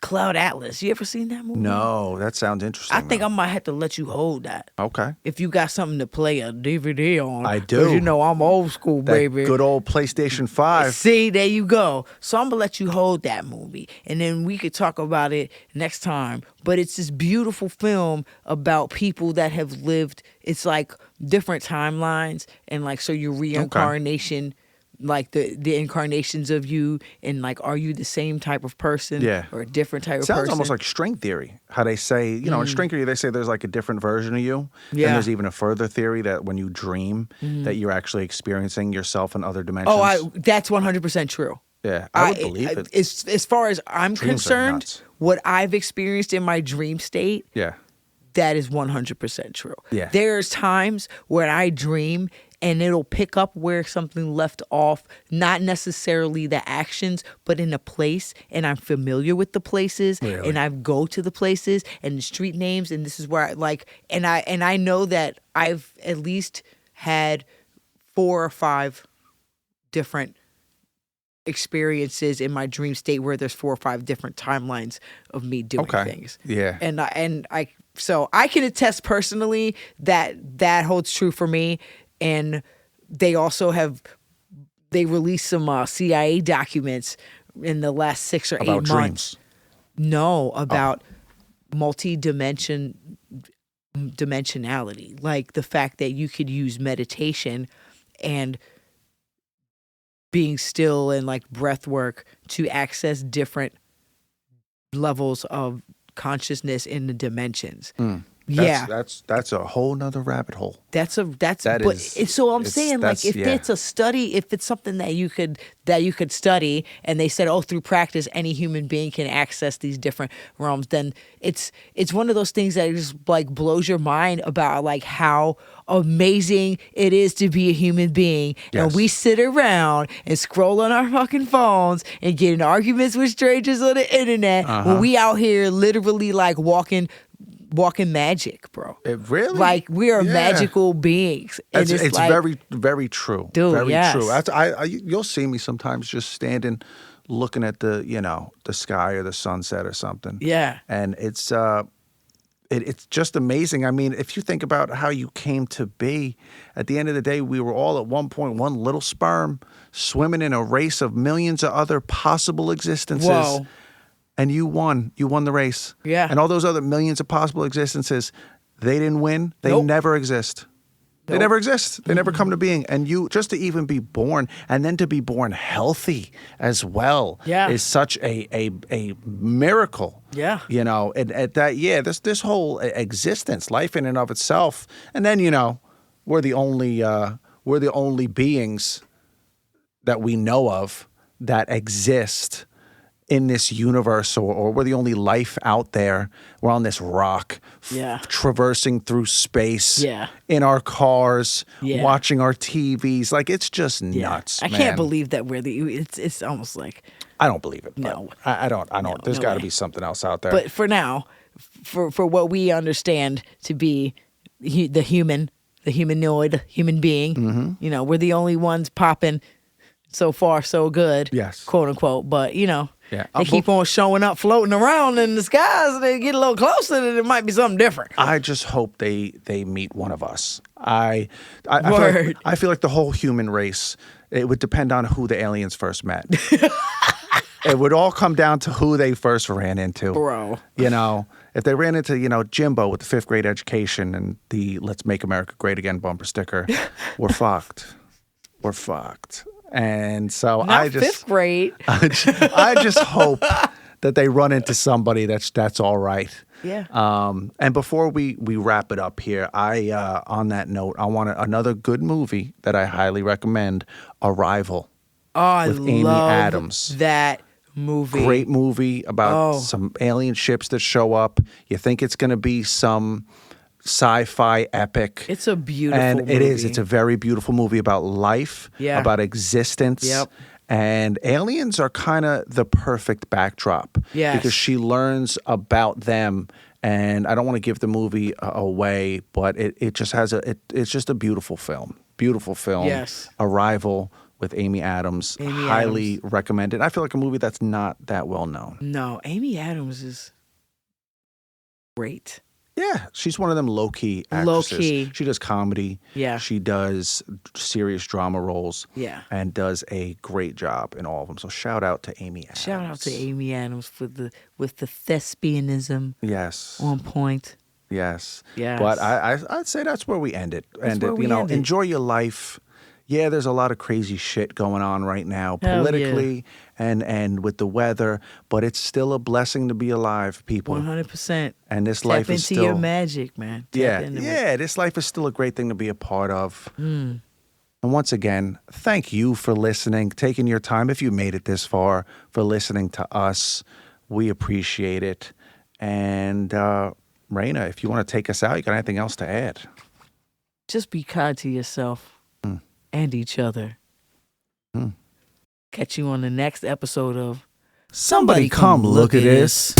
Cloud Atlas. You ever seen that movie? No, that sounds interesting. I think I might have to let you hold that. Okay. If you got something to play a DVD on. I do. Because you know I'm old school, that baby. Good old PlayStation 5. See, there you go. So I'm going to let you hold that movie. And then we could talk about it next time. But it's this beautiful film about people that have lived. It's like different timelines. And like, so your reincarnation... like the incarnations of you and like are you the same type of person or a different type of person? Sounds almost like string theory. How they say, you know, in string theory they say there's like a different version of you. Yeah. And there's even a further theory that when you dream that you're actually experiencing yourself in other dimensions. Oh, that's 100% true. Yeah, I would believe it. As far as I'm concerned, what I've experienced in my dream state, that is 100% true. Yeah. There's times where I dream and it'll pick up where something left off, not necessarily the actions, but in a place, and I'm familiar with the places, and I go to the places and the street names, and this is where I like, and I know that I've at least had 4 or 5 different experiences in my dream state where there's 4 or 5 different timelines of me doing things. Yeah. So I can attest personally that holds true for me. And they also released some CIA documents in the last 6 or 8 months. About dreams? No, about dimensionality. Like the fact that you could use meditation and being still and like breath work to access different levels of consciousness in the dimensions. That's a whole nother rabbit hole. So I'm saying, like, if it's a study, if it's something that you could study, and they said, oh, through practice any human being can access these different realms, then it's one of those things that just like blows your mind about like how amazing it is to be a human being. Yes. And we sit around and scroll on our fucking phones and get in arguments with strangers on the internet when we out here literally like walking magic, bro. It really? Like, we are magical beings. And it's like, very, very true. Dude, very yes. true. You'll see me sometimes just standing, looking at the sky or the sunset or something. Yeah. And it's just amazing. I mean, if you think about how you came to be, at the end of the day, we were all at one point one little sperm swimming in a race of millions of other possible existences. Whoa. And you won. You won the race. Yeah. And all those other millions of possible existences, they didn't win. They never exist. They never exist. They never come to being. And you, just to even be born, and then to be born healthy as well, is such a miracle. Yeah. You know, and at that, this whole existence, life in and of itself. And then, we're the only beings that we know of that exist in this universe, or we're the only life out there. We're on this rock, traversing through space, in our cars, watching our TVs. Like, it's just nuts. I can't believe that it's almost like, I don't believe it. No, I don't. There's got to be something else out there. But for now, for what we understand to be the humanoid human being, we're the only ones popping. So far, so good. Yes. Quote unquote. But, they keep on showing up, floating around in the skies, and they get a little closer, and it might be something different. I just hope they meet one of us. I feel like the whole human race, it would depend on who the aliens first met. It would all come down to who they first ran into. Bro. If they ran into, Jimbo with the 5th grade education and the Let's Make America Great Again bumper sticker, we're fucked. We're fucked. And so Not 5th grade. I just hope that they run into somebody that's all right. Yeah. And before we wrap it up here, on that note, I want another good movie that I highly recommend, Arrival. Oh, with Amy Adams. That movie. Great movie about some alien ships that show up. You think it's going to be some sci-fi epic. It's a beautiful movie. And it is. It's a very beautiful movie about life, about existence. Yep. And aliens are kind of the perfect backdrop. Yes. Because she learns about them. And I don't want to give the movie away, but it just has it's just a beautiful film. Beautiful film. Yes. Arrival with Amy Adams. Highly recommended. I feel like a movie that's not that well known. No, Amy Adams is great. Yeah, she's one of them low-key actresses. Low-key. She does comedy. Yeah. She does serious drama roles. Yeah. And does a great job in all of them. So shout out to Amy Adams. Shout out to Amy Adams with the thespianism. Yes. On point. Yes. Yes. But I'd say that's where we end it. Enjoy your life. Yeah, there's a lot of crazy shit going on right now politically and with the weather, but it's still a blessing to be alive, people. 100%. And this life is still... Tap into your magic, man. This life is still a great thing to be a part of. And once again, thank you for listening, taking your time, if you made it this far, for listening to us. We appreciate it. And Reina, if you want to take us out, you got anything else to add? Just be kind to yourself. And each other. Catch you on the next episode of Somebody Come Look at This.